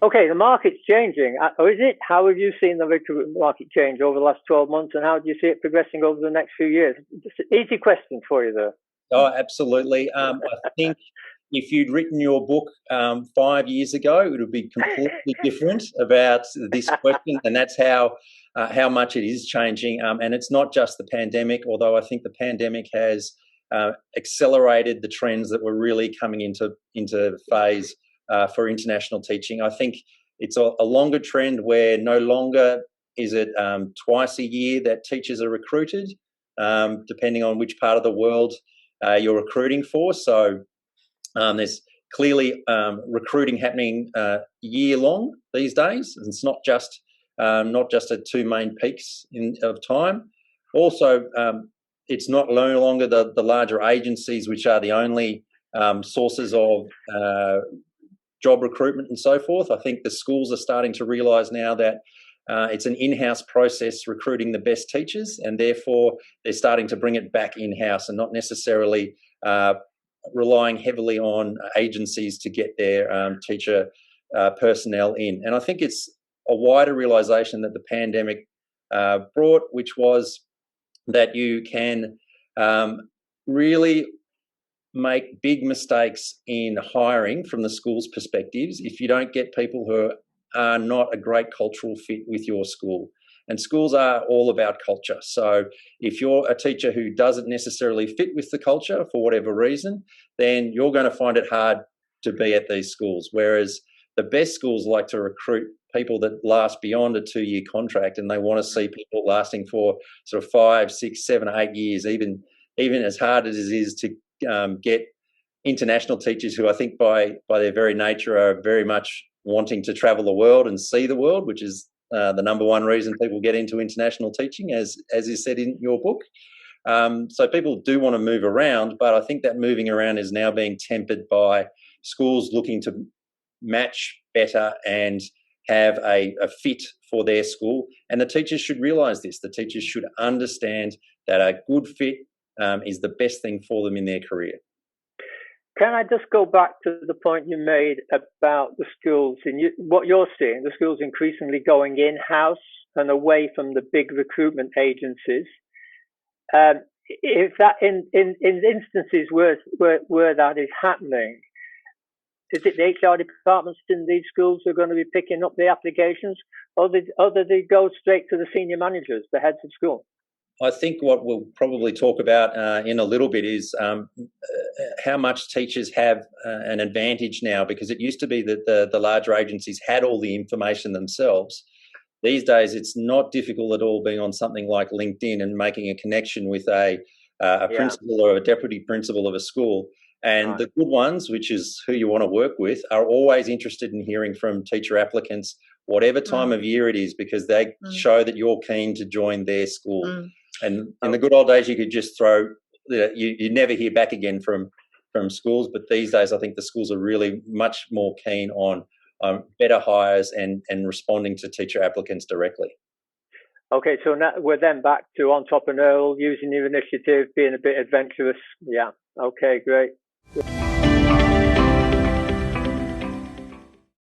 Okay, the market's changing. Or is it? How have you seen the recruitment market change over the last 12 months, and how do you see it progressing over the next few years? Just an easy question for you, though. Oh, absolutely. I think if you'd written your book 5 years ago, it would be completely different about this question, and that's how much it is changing. And it's not just the pandemic, although I think the pandemic has accelerated the trends that were really coming into phase for international teaching. I think it's a longer trend where no longer is it twice a year that teachers are recruited, depending on which part of the world you're recruiting for. So there's clearly recruiting happening year long these days. It's not just at two main peaks of time. Also, it's no longer the larger agencies which are the only sources of job recruitment and so forth. I think the schools are starting to realise now that it's an in-house process recruiting the best teachers, and therefore they're starting to bring it back in-house and not necessarily relying heavily on agencies to get their teacher personnel in. And I think it's a wider realisation that the pandemic brought, which was that you can really make big mistakes in hiring from the school's perspectives if you don't get people who are not a great cultural fit with your school. And schools are all about culture. So if you're a teacher who doesn't necessarily fit with the culture for whatever reason, then you're going to find it hard to be at these schools. Whereas the best schools like to recruit people that last beyond a 2-year contract, and they want to see people lasting for sort of 5, 6, 7, 8 years, even as hard as it is to get international teachers who I think by their very nature are very much wanting to travel the world and see the world, which is the number one reason people get into international teaching, as is said in your book. So people do want to move around, but I think that moving around is now being tempered by schools looking to match better and have a fit for their school. And the teachers should realise this. The teachers should understand that a good fit is the best thing for them in their career. Can I just go back to the point you made about the schools and what you're seeing, the schools increasingly going in-house and away from the big recruitment agencies? If that in instances where that is happening, is it the HR departments in these schools who are going to be picking up the applications, or do they go straight to the senior managers, the heads of school? I think what we'll probably talk about in a little bit is how much teachers have an advantage now, because it used to be that the larger agencies had all the information themselves. These days, it's not difficult at all being on something like LinkedIn and making a connection with a principal or a deputy principal of a school. And the good ones, which is who you want to work with, are always interested in hearing from teacher applicants, whatever time of year it is, because they show that you're keen to join their school. And in the good old days, you could just throw, you never hear back again from schools. But these days, I think the schools are really much more keen on better hires and responding to teacher applicants directly. Okay, so now we're then back to entrepreneurial, using your initiative, being a bit adventurous. Yeah, okay, great.